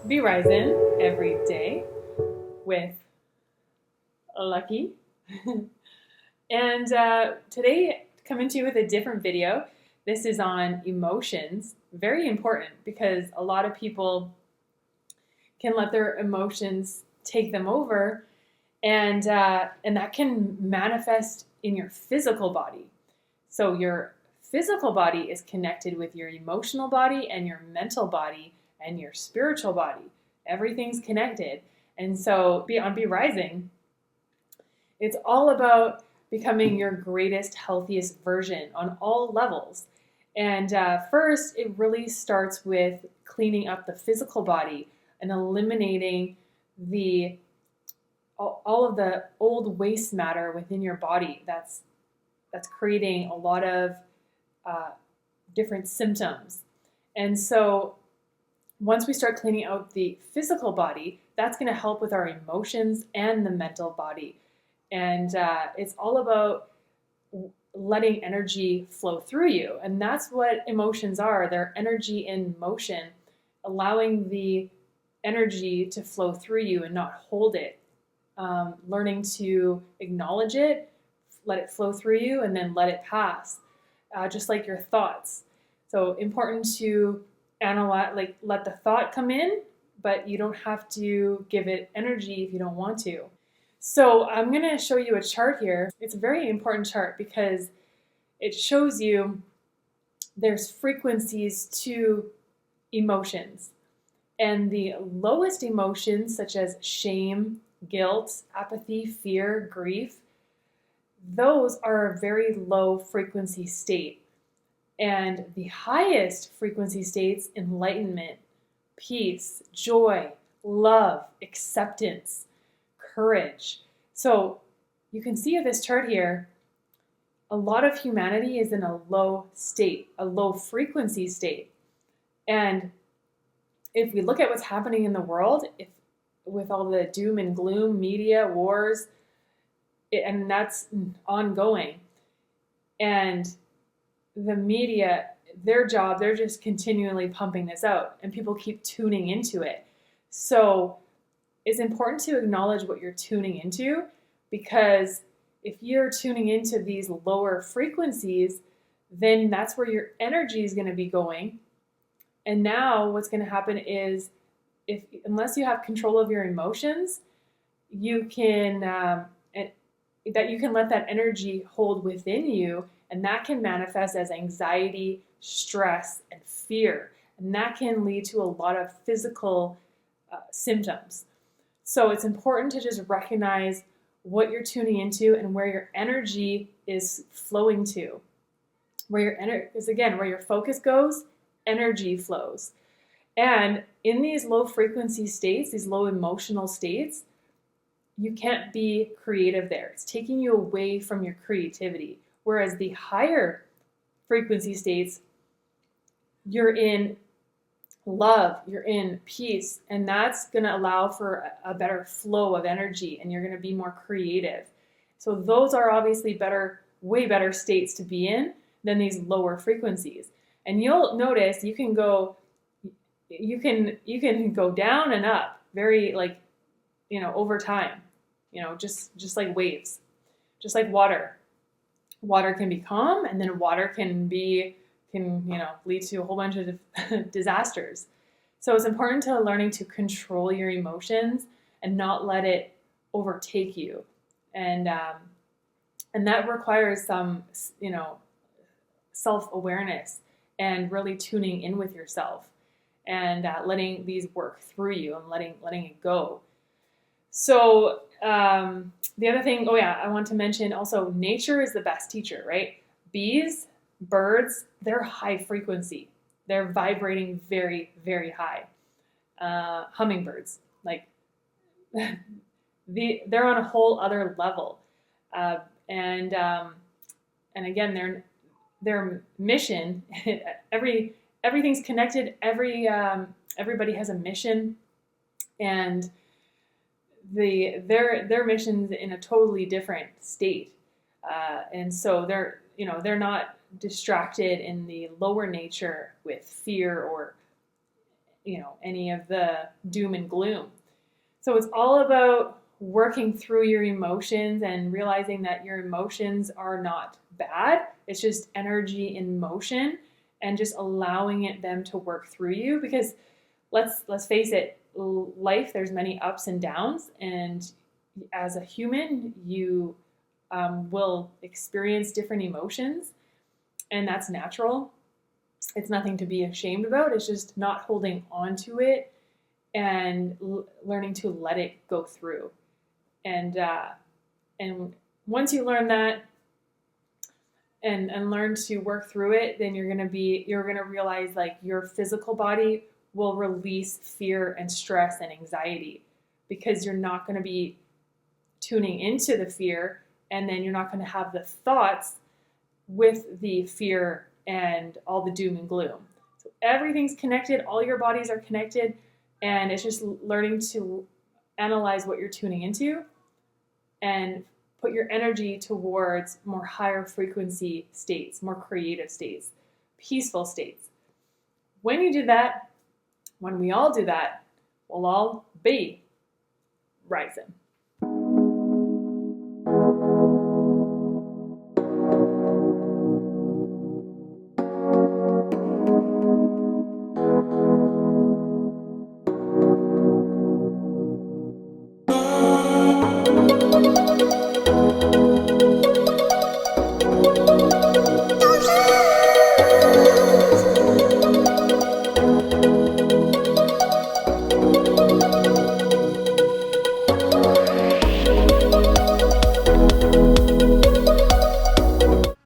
Be rising every day with Lucky. And today, coming to you with a different video. This is on emotions. Very important because a lot of people can let their emotions take them over, and that can manifest in your physical body. So your physical body is connected with your emotional body and your mental body and your spiritual body. Everything's connected. And so on Be Rising, it's all about becoming your greatest, healthiest version on all levels. And first, it really starts with cleaning up the physical body and eliminating all of the old waste matter within your body that's creating a lot of different symptoms. And so once we start cleaning out the physical body, that's going to help with our emotions and the mental body. And it's all about letting energy flow through you. And that's what emotions are. They're energy in motion, allowing the energy to flow through you and not hold it. Learning to acknowledge it, let it flow through you, and then let it pass. Just like your thoughts. So important to analyze, like let the thought come in, but you don't have to give it energy if you don't want to. So I'm going to show you a chart here. It's a very important chart because it shows you there's frequencies to emotions. And the lowest emotions, such as shame, guilt, apathy, fear, grief, those are a very low frequency state. And the highest frequency states, enlightenment, peace, joy, love, acceptance, courage. So you can see in this chart here, a lot of humanity is in a low state, a low frequency state. And if we look at what's happening in the world, with all the doom and gloom, media, wars, and that's ongoing. And the media, their job, they're just continually pumping this out, and people keep tuning into it. So it's important to acknowledge what you're tuning into, because if you're tuning into these lower frequencies, then that's where your energy is going to be going. And now what's going to happen is, unless you have control of your emotions, you can you can let that energy hold within you, and that can manifest as anxiety, stress, and fear. And that can lead to a lot of physical symptoms. So it's important to just recognize what you're tuning into and where your energy is flowing to. Because again, where your focus goes, energy flows. And in these low frequency states, these low emotional states, you can't be creative there. It's taking you away from your creativity. Whereas the higher frequency states, you're in love, you're in peace, and that's going to allow for a better flow of energy, and you're going to be more creative. So those are obviously way better states to be in than these lower frequencies. And you'll notice you can go down and up very over time, just like waves, just like water. Water can be calm, and then water can lead to a whole bunch of disasters. So it's important to learning to control your emotions and not let it overtake you. And that requires some, self-awareness and really tuning in with yourself and letting these work through you and letting it go. So the other thing, I want to mention also, nature is the best teacher, right? Bees, birds, they're high frequency. They're vibrating very, very high. Hummingbirds, they're on a whole other level. And again, their mission, everything's connected. Everybody has a mission, and their mission's in a totally different state, and so they're not distracted in the lower nature with fear or any of the doom and gloom. So it's all about working through your emotions and realizing that your emotions are not bad. It's just energy in motion, and just allowing them to work through you, because let's face it, life, there's many ups and downs, and as a human you will experience different emotions, and that's natural. It's nothing to be ashamed about. It's just not holding on to it and learning to let it go through. And once you learn that and learn to work through it, then you're gonna realize, like, your physical body will release fear and stress and anxiety, because you're not going to be tuning into the fear, and then you're not going to have the thoughts with the fear and all the doom and gloom. So everything's connected, all your bodies are connected, and it's just learning to analyze what you're tuning into and put your energy towards more higher frequency states, more creative states, peaceful states. When you do that, when we all do that, we'll all be rising.